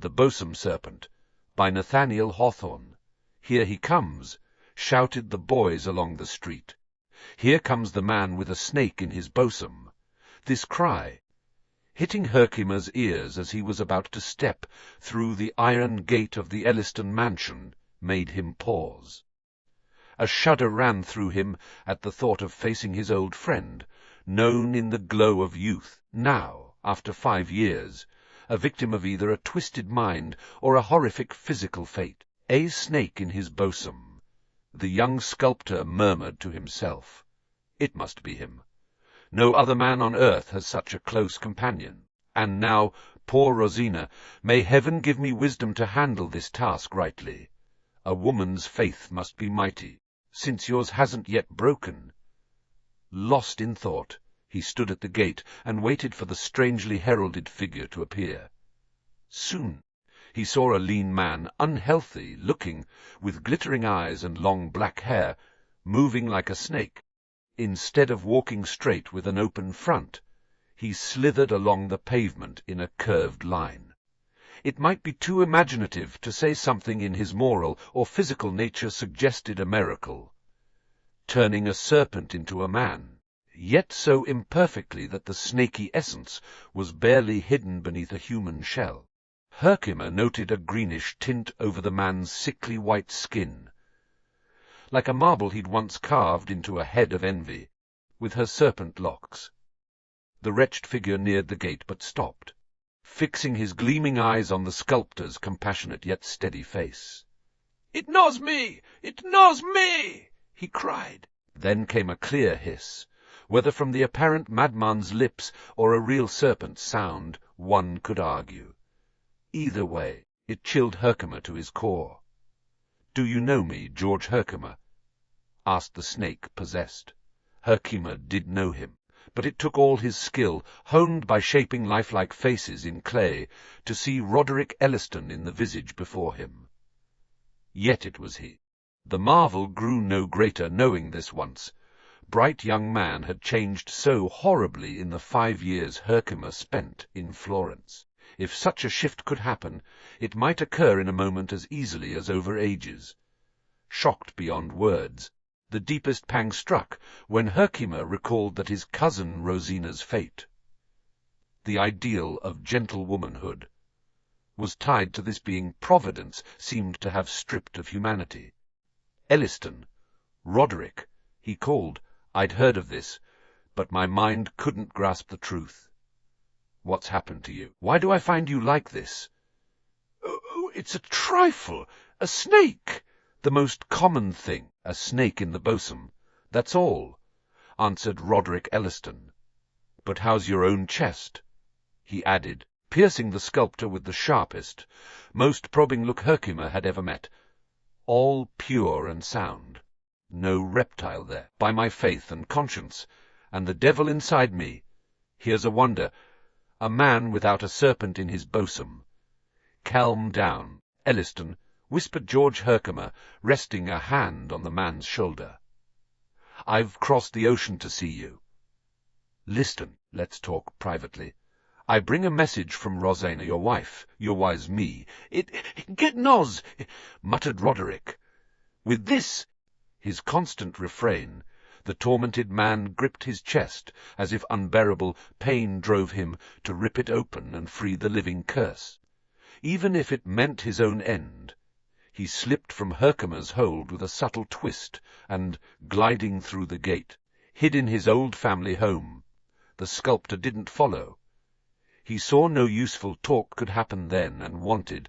The Bosom Serpent, by Nathaniel Hawthorne. Here he comes, shouted the boys along the street. Here comes the man with a snake in his bosom. This cry, hitting Herkimer's ears as he was about to step through the iron gate of the Elliston mansion, made him pause. A shudder ran through him at the thought of facing his old friend, known in the glow of youth, now, after 5 years, a victim of either a twisted mind or a horrific physical fate. A snake in his bosom. The young sculptor murmured to himself. It must be him. No other man on earth has such a close companion. And now, poor Rosina, may heaven give me wisdom to handle this task rightly. A woman's faith must be mighty, since yours hasn't yet broken. Lost in thought, he stood at the gate and waited for the strangely heralded figure to appear. Soon he saw a lean man, unhealthy looking, with glittering eyes and long black hair, moving like a snake. Instead of walking straight with an open front, he slithered along the pavement in a curved line. It might be too imaginative to say something in his moral or physical nature suggested a miracle, turning a serpent into a man, yet so imperfectly that the snaky essence was barely hidden beneath a human shell. Herkimer noted a greenish tint over the man's sickly white skin, like a marble he'd once carved into a head of envy, with her serpent locks. The wretched figure neared the gate, but stopped, fixing his gleaming eyes on the sculptor's compassionate yet steady face. "It knows me! It knows me!" he cried. Then came a clear hiss. Whether from the apparent madman's lips or a real serpent's sound, one could argue. Either way, it chilled Herkimer to his core. "Do you know me, George Herkimer?" asked the snake, possessed. Herkimer did know him, but it took all his skill, honed by shaping lifelike faces in clay, to see Roderick Elliston in the visage before him. Yet it was he. The marvel grew no greater, knowing this once. Bright young man had changed so horribly in the 5 years Herkimer spent in Florence. If such a shift could happen, it might occur in a moment as easily as over ages. Shocked beyond words, the deepest pang struck when Herkimer recalled that his cousin Rosina's fate, the ideal of gentle womanhood, was tied to this being Providence seemed to have stripped of humanity. Elliston, Roderick, he called. I'd heard of this, but my mind couldn't grasp the truth. What's happened to you? Why do I find you like this? Oh, it's a trifle. A snake. The most common thing. A snake in the bosom. That's all, answered Roderick Elliston. But how's your own chest? He added, piercing the sculptor with the sharpest, most probing look Herkimer had ever met. All pure and sound. No reptile there, by my faith and conscience, and the devil inside me. Here's a wonder. A man without a serpent in his bosom. Calm down, Elliston, whispered George Herkimer, resting a hand on the man's shoulder. I've crossed the ocean to see you. Listen, let's talk privately. I bring a message from Rosina, your wife, your wise me. It get nos, muttered Roderick. With this, his constant refrain, the tormented man gripped his chest, as if unbearable pain drove him to rip it open and free the living curse. Even if it meant his own end, he slipped from Herkimer's hold with a subtle twist, and, gliding through the gate, hid in his old family home. The sculptor didn't follow. He saw no useful talk could happen then, and wanted,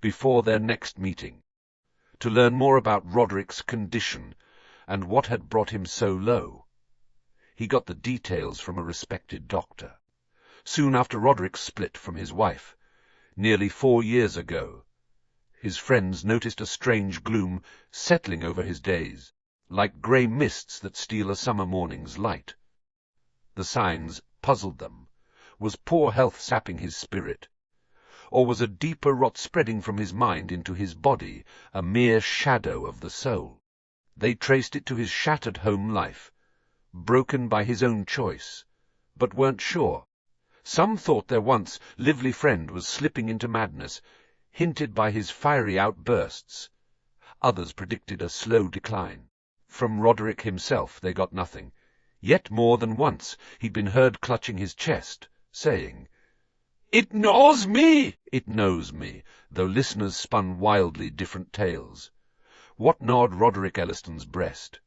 before their next meeting, to learn more about Roderick's condition, and what had brought him so low. He got the details from a respected doctor. Soon after Roderick split from his wife, nearly 4 years ago, his friends noticed a strange gloom settling over his days, like grey mists that steal a summer morning's light. The signs puzzled them. Was poor health sapping his spirit? Or was a deeper rot spreading from his mind into his body, a mere shadow of the soul? They traced it to his shattered home life, broken by his own choice, but weren't sure. Some thought their once lively friend was slipping into madness. hinted by his fiery outbursts. Others predicted a slow decline. From Roderick himself they got nothing, yet more than once he'd been heard clutching his chest, saying, "It gnaws me! It knows me," though listeners spun wildly different tales. What gnawed Roderick Elliston's breast?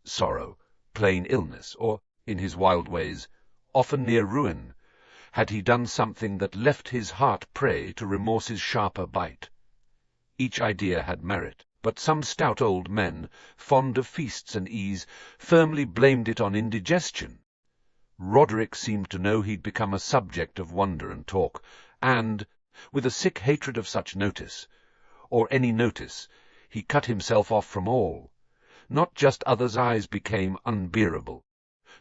Sorrow, plain illness, or, in his wild ways, often near ruin, had he done something that left his heart prey to remorse's sharper bite? Each idea had merit, but some stout old men, fond of feasts and ease, firmly blamed it on indigestion. Roderick seemed to know he'd become a subject of wonder and talk, and, with a sick hatred of such notice, or any notice, he cut himself off from all. Not just others' eyes became unbearable,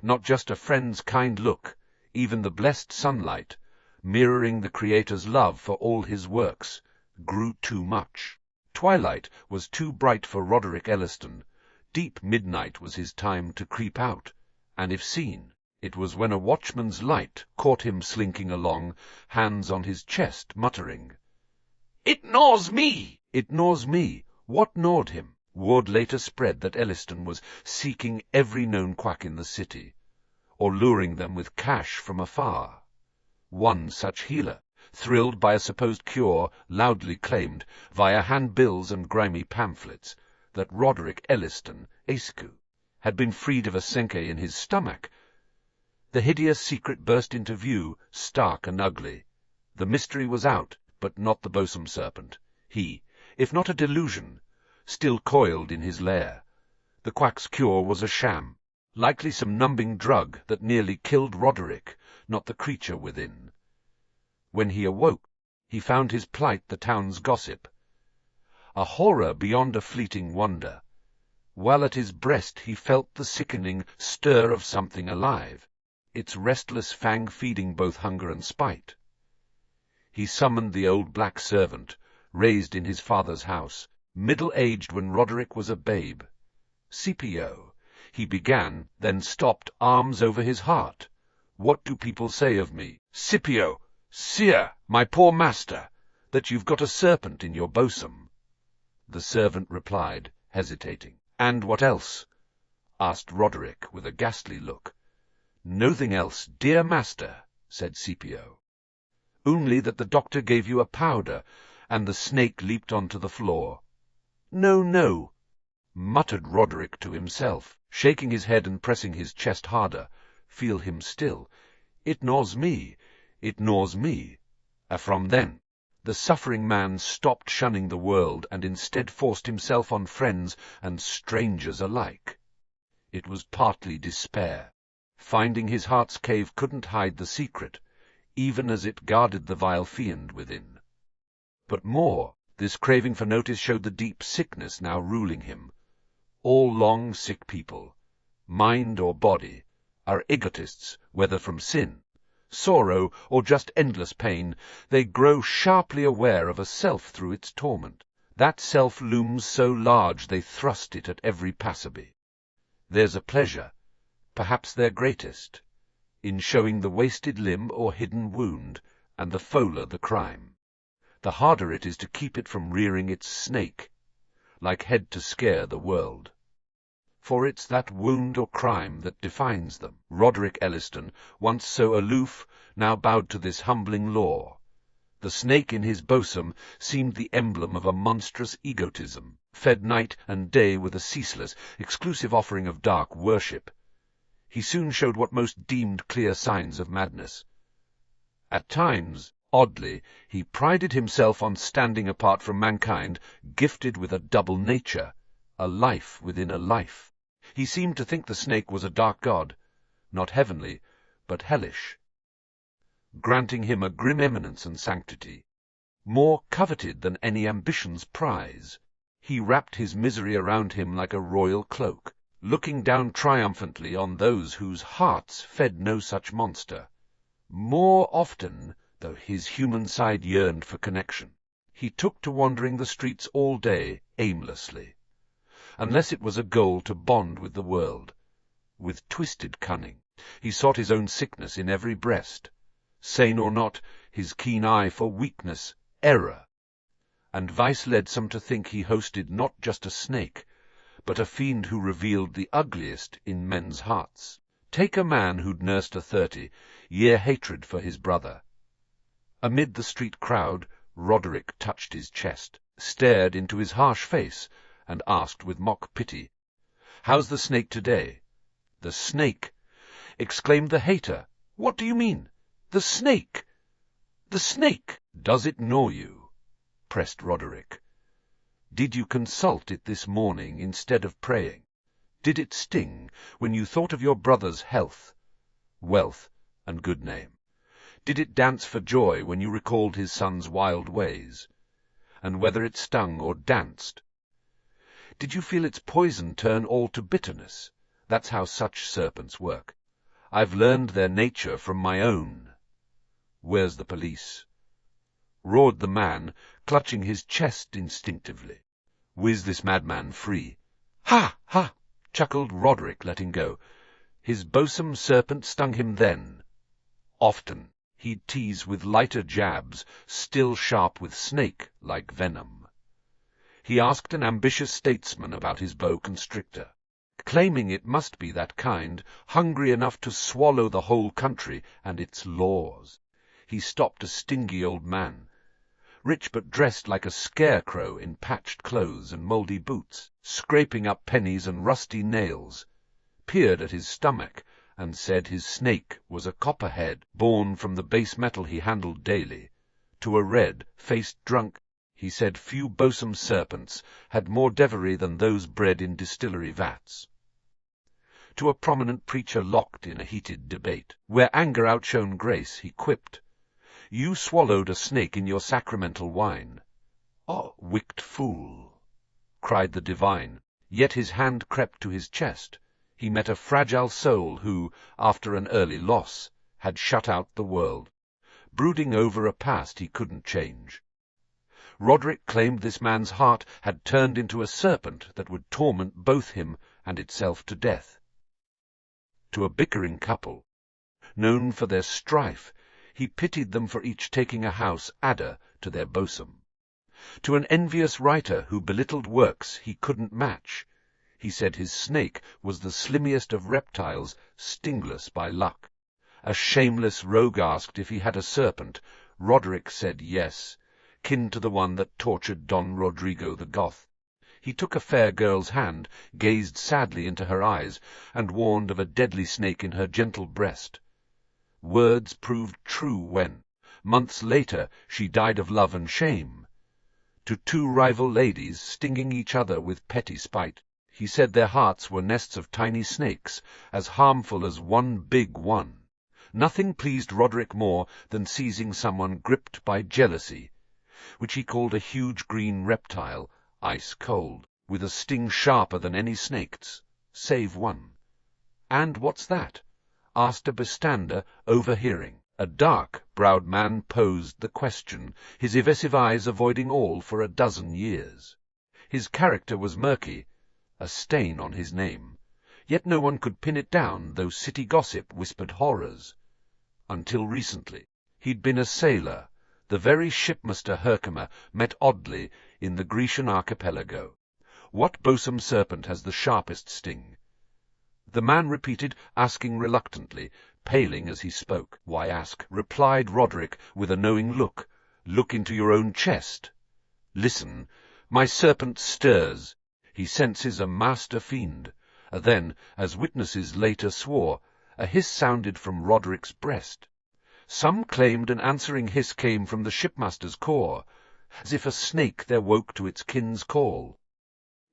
not just a friend's kind look, even the blessed sunlight, mirroring the Creator's love for all his works, grew too much. Twilight was too bright for Roderick Elliston. Deep midnight was his time to creep out, and if seen, it was when a watchman's light caught him slinking along, hands on his chest, muttering, "It gnaws me! It gnaws me!" What gnawed him? Word later spread that Elliston was seeking every known quack in the city, or luring them with cash from afar. One such healer, thrilled by a supposed cure, loudly claimed, via handbills and grimy pamphlets, that Roderick Elliston, Aiscu, had been freed of a senke in his stomach. The hideous secret burst into view, stark and ugly. The mystery was out, but not the Bosom serpent. He, if not a delusion, still coiled in his lair. The quack's cure was a sham, likely some numbing drug that nearly killed Roderick, not the creature within. When he awoke, he found his plight the town's gossip. A horror beyond a fleeting wonder, while at his breast he felt the sickening stir of something alive, its restless fang feeding both hunger and spite. He summoned the old black servant, raised in his father's house, middle-aged when Roderick was a babe. "Scipio," he began, then stopped, arms over his heart. "What do people say of me, Scipio, Seer, my poor master, that you've got a serpent in your bosom?" The servant replied, hesitating. "And what else?" asked Roderick with a ghastly look. "Nothing else, dear master," said Scipio. "Only that the doctor gave you a powder, and the snake leaped onto the floor." "No, no," muttered Roderick to himself, shaking his head and pressing his chest harder. "Feel him still. It gnaws me. It gnaws me." From then, the suffering man stopped shunning the world and instead forced himself on friends and strangers alike. It was partly despair. Finding his heart's cave couldn't hide the secret, even as it guarded the vile fiend within. But more, this craving for notice showed the deep sickness now ruling him. All long sick people, mind or body, are egotists, whether from sin, sorrow, or just endless pain. They grow sharply aware of a self through its torment. That self looms so large they thrust it at every passerby. There's a pleasure, perhaps their greatest, in showing the wasted limb or hidden wound, and the foaler the crime. The harder it is to keep it from rearing its snake, like head to scare the world. For it's that wound or crime that defines them. Roderick Elliston, once so aloof, now bowed to this humbling law. The snake in his bosom seemed the emblem of a monstrous egotism, fed night and day with a ceaseless, exclusive offering of dark worship. He soon showed what most deemed clear signs of madness. At times, oddly, he prided himself on standing apart from mankind, gifted with a double nature, a life within a life. He seemed to think the snake was a dark god, not heavenly, but hellish, granting him a grim eminence and sanctity, more coveted than any ambition's prize. He wrapped his misery around him like a royal cloak, looking down triumphantly on those whose hearts fed no such monster. More often, though his human side yearned for connection, he took to wandering the streets all day, aimlessly, unless it was a goal to bond with the world. With twisted cunning, he sought his own sickness in every breast. Sane or not, his keen eye for weakness, error, and vice led some to think he hosted not just a snake, but a fiend who revealed the ugliest in men's hearts. Take a man who'd nursed a 30-year hatred for his brother. Amid the street crowd, Roderick touched his chest, stared into his harsh face, and asked with mock pity, "How's the snake today?" "The snake!" exclaimed the hater. "What do you mean? The snake! The snake!" "Does it gnaw you?" pressed Roderick. "Did you consult it this morning instead of praying? Did it sting when you thought of your brother's health, wealth, and good name? Did it dance for joy when you recalled his son's wild ways? And whether it stung or danced, did you feel its poison turn all to bitterness? That's how such serpents work. I've learned their nature from my own." "Where's the police?" roared the man, clutching his chest instinctively. "Whiz this madman free." "Ha! Ha!" chuckled Roderick, letting go. "His Bosom serpent stung him then. Often. He'd tease with lighter jabs, still sharp with snake-like venom. He asked an ambitious statesman about his boa constrictor, claiming it must be that kind, hungry enough to swallow the whole country and its laws. He stopped a stingy old man, rich but dressed like a scarecrow in patched clothes and mouldy boots, scraping up pennies and rusty nails, peered at his stomach, and said his snake was a copperhead born from the base metal he handled daily. To a red-faced drunk, he said few Bosom serpents had more devilry than those bred in distillery vats. To a prominent preacher locked in a heated debate, where anger outshone grace, he quipped, "You swallowed a snake in your sacramental wine." "Oh, wicked fool!" cried the divine, yet his hand crept to his chest. He met a fragile soul who, after an early loss, had shut out the world, brooding over a past he couldn't change. Roderick claimed this man's heart had turned into a serpent that would torment both him and itself to death. To a bickering couple, known for their strife, he pitied them for each taking a house adder to their bosom. To an envious writer who belittled works he couldn't match, he said his snake was the slimmiest of reptiles, stingless by luck. A shameless rogue asked if he had a serpent. Roderick said yes, kin to the one that tortured Don Rodrigo the Goth. He took a fair girl's hand, gazed sadly into her eyes, and warned of a deadly snake in her gentle breast. Words proved true when, months later, she died of love and shame. To two rival ladies, stinging each other with petty spite, he said their hearts were nests of tiny snakes, as harmful as one big one. Nothing pleased Roderick more than seizing someone gripped by jealousy, which he called a huge green reptile, ice-cold, with a sting sharper than any snake's, save one. "And what's that?" asked a bystander, overhearing. A dark-browed man posed the question, his evasive eyes avoiding all for a dozen years. His character was murky, a stain on his name, yet no one could pin it down, though city gossip whispered horrors. Until recently, he'd been a sailor, the very shipmaster Herkimer met oddly in the Grecian archipelago. "What Bosom serpent has the sharpest sting?" The man repeated, asking reluctantly, paling as he spoke. "Why ask?" replied Roderick with a knowing look. "Look into your own chest. Listen, my serpent stirs. He senses a master fiend." Then, as witnesses later swore, a hiss sounded from Roderick's breast. Some claimed an answering hiss came from the shipmaster's core, as if a snake there woke to its kin's call.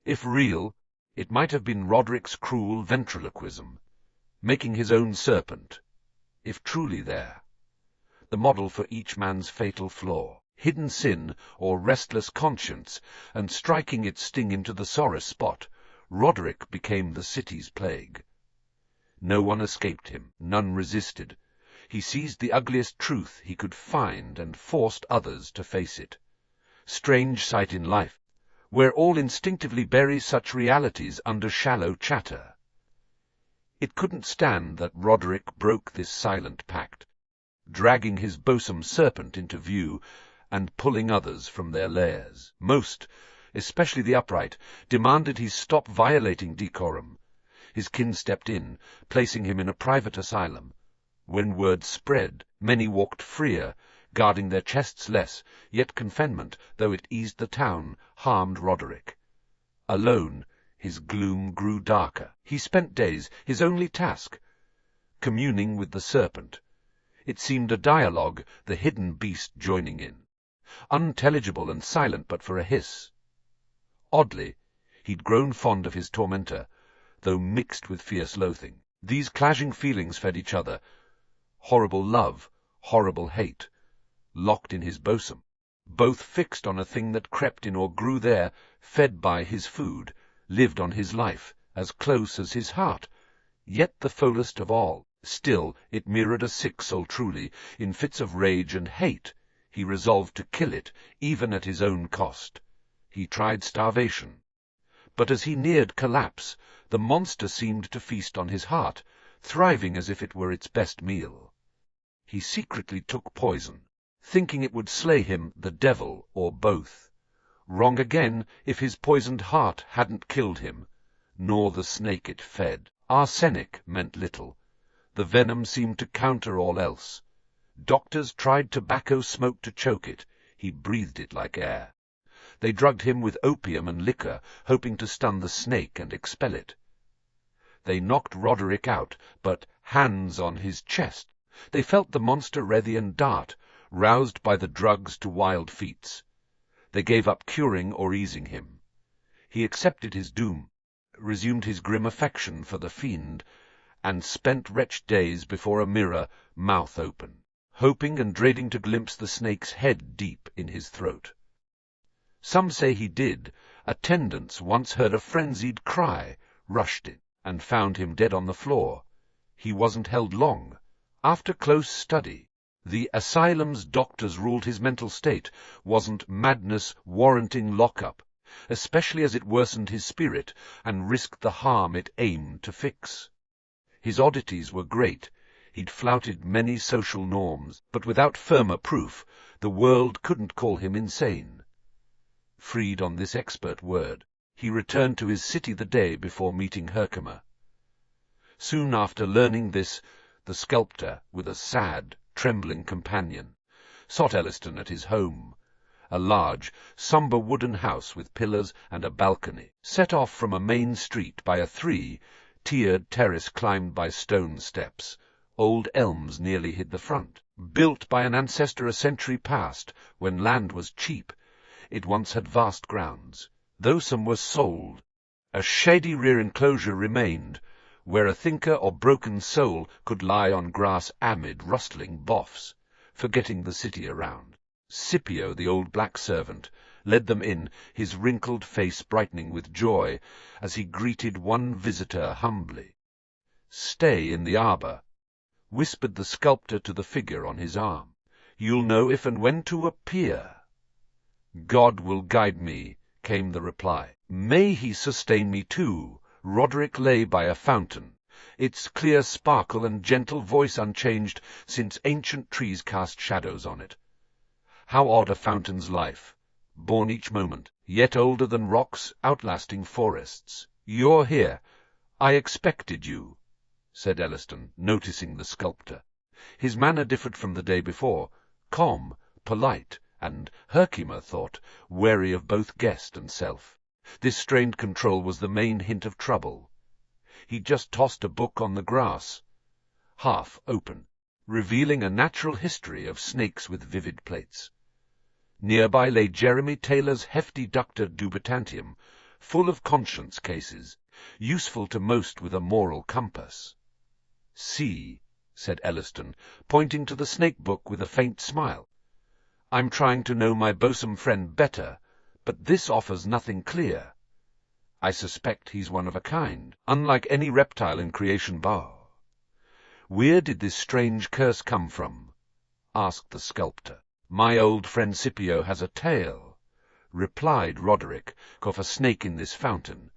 If real, it might have been Roderick's cruel ventriloquism, making his own serpent, if truly there, the model for each man's fatal flaw, hidden sin or restless conscience, and striking its sting into the sorest spot, Roderick became the city's plague. No one escaped him, none resisted. He seized the ugliest truth he could find and forced others to face it. Strange sight in life, where all instinctively bury such realities under shallow chatter. It couldn't stand that Roderick broke this silent pact, dragging his Bosom serpent into view, and pulling others from their lairs. Most, especially the upright, demanded he stop violating decorum. His kin stepped in, placing him in a private asylum. When word spread, many walked freer, guarding their chests less, yet confinement, though it eased the town, harmed Roderick. Alone, his gloom grew darker. He spent days, his only task, communing with the Serpent. It seemed a dialogue, the hidden beast joining in. Unintelligible and silent but for a hiss. Oddly, he'd grown fond of his tormentor, though mixed with fierce loathing. These clashing feelings fed each other. Horrible love, horrible hate, locked in his bosom, both fixed on a thing that crept in or grew there, fed by his food, lived on his life, as close as his heart, yet the fullest of all. Still, it mirrored a sick soul truly. In fits of rage and hate, he resolved to kill it, even at his own cost. He tried starvation. But as he neared collapse, the monster seemed to feast on his heart, thriving as if it were its best meal. He secretly took poison, thinking it would slay him, the devil, or both. Wrong again if his poisoned heart hadn't killed him, nor the snake it fed. Arsenic meant little. The venom seemed to counter all else. Doctors tried tobacco smoke to choke it. He breathed it like air. They drugged him with opium and liquor, hoping to stun the snake and expel it. They knocked Roderick out, but hands on his chest. They felt the monster writhe and dart, roused by the drugs to wild feats. They gave up curing or easing him. He accepted his doom, resumed his grim affection for the fiend, and spent wretched days before a mirror, mouth open, hoping and dreading to glimpse the snake's head deep in his throat. Some say he did. Attendants once heard a frenzied cry, rushed in, and found him dead on the floor. He wasn't held long. After close study, the asylum's doctors ruled his mental state wasn't madness warranting lockup, especially as it worsened his spirit and risked the harm it aimed to fix. His oddities were great. He'd flouted many social norms, but without firmer proof, the world couldn't call him insane. Freed on this expert word, he returned to his city the day before meeting Herkimer. Soon after learning this, the sculptor, with a sad, trembling companion, sought Elliston at his home, a large, sombre wooden house with pillars and a balcony, set off from a main street by a tiered terrace climbed by stone steps. Old elms nearly hid the front. Built by an ancestor a century past, when land was cheap, it once had vast grounds, though some were sold. A shady rear enclosure remained, where a thinker or broken soul could lie on grass amid rustling boffs, forgetting the city around. Scipio, the old black servant, led them in, his wrinkled face brightening with joy, as he greeted one visitor humbly. "Stay in the arbor," whispered the sculptor to the figure on his arm. "You'll know if and when to appear." "God will guide me," came the reply. "May he sustain me too." Roderick lay by a fountain, its clear sparkle and gentle voice unchanged since ancient trees cast shadows on it. How odd a fountain's life, born each moment, yet older than rocks, outlasting forests. "You're here. I expected you," said Elliston, noticing the sculptor. His manner differed from the day before, calm, polite, and, Herkimer thought, wary of both guest and self. This strained control was the main hint of trouble. He'd just tossed a book on the grass, half open, revealing a natural history of snakes with vivid plates. Nearby lay Jeremy Taylor's hefty Ducta Dubitantium, full of conscience cases, useful to most with a moral compass. "See," said Elliston, pointing to the snake book with a faint smile. "I'm trying to know my Bosom friend better, but this offers nothing clear. I suspect he's one of a kind, unlike any reptile in creation bar." "Where did this strange curse come from?" asked the sculptor. "My old friend Scipio has a tale," replied Roderick, "of a snake in this fountain,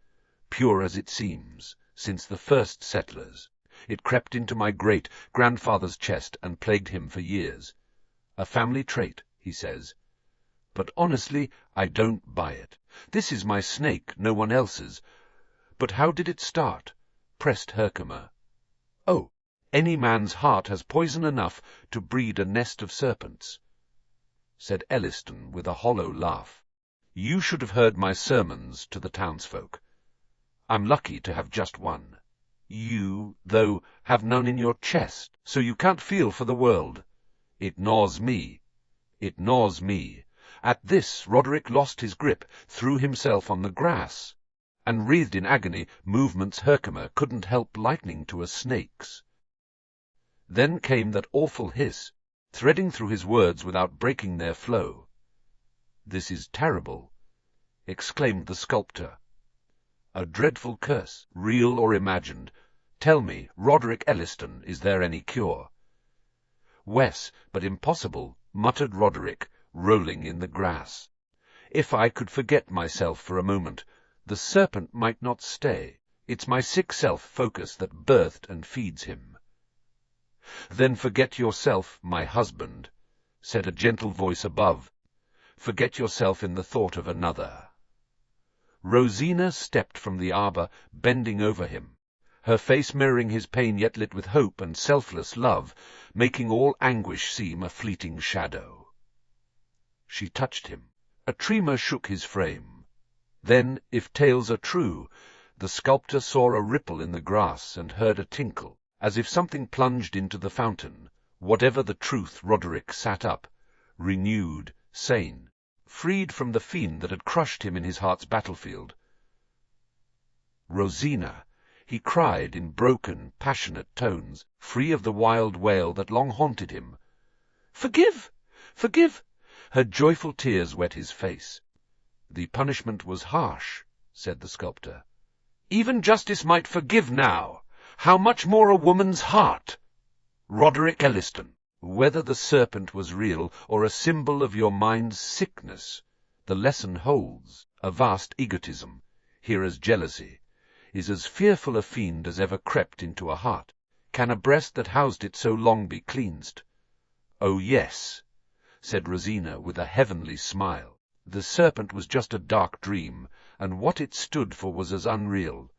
pure as it seems, since the first settlers. It crept into my great-grandfather's chest and plagued him for years. A family trait, he says. But honestly, I don't buy it. This is my snake, no one else's. But how did it start? Pressed Herkimer. Oh, any man's heart has poison enough to breed a nest of serpents, said Elliston with a hollow laugh. You should have heard my sermons to the townsfolk. I'm lucky to have just one. You, though, have none in your chest, so you can't feel for the world. It gnaws me. It gnaws me. At this Roderick lost his grip, threw himself on the grass, and wreathed in agony movements Herkimer couldn't help likening to a snake's. Then came that awful hiss, threading through his words without breaking their flow. "This is terrible," exclaimed the sculptor. "A dreadful curse, real or imagined. Tell me, Roderick Elliston, is there any cure?" "Wes, but impossible," muttered Roderick, rolling in the grass. "If I could forget myself for a moment, the serpent might not stay. It's my sick self-focus that birthed and feeds him." "Then forget yourself, my husband," said a gentle voice above. "Forget yourself in the thought of another." Rosina stepped from the arbor, bending over him, her face mirroring his pain yet lit with hope and selfless love, making all anguish seem a fleeting shadow. She touched him. A tremor shook his frame. Then, if tales are true, the sculptor saw a ripple in the grass and heard a tinkle, as if something plunged into the fountain. Whatever the truth, Roderick sat up, renewed, sane, freed from the fiend that had crushed him in his heart's battlefield. "Rosina!" he cried in broken, passionate tones, free of the wild wail that long haunted him. "Forgive! Forgive!" Her joyful tears wet his face. "The punishment was harsh," said the sculptor. "Even justice might forgive now. How much more a woman's heart? Roderick Elliston, whether the serpent was real or a symbol of your mind's sickness, the lesson holds. A vast egotism, here as jealousy, is as fearful a fiend as ever crept into a heart. Can a breast that housed it so long be cleansed?" "Oh, yes," said Rosina with a heavenly smile. "The serpent was just a dark dream, and what it stood for was as unreal.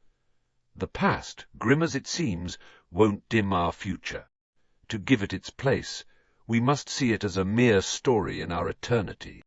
The past, grim as it seems, won't dim our future. To give it its place, we must see it as a mere story in our eternity."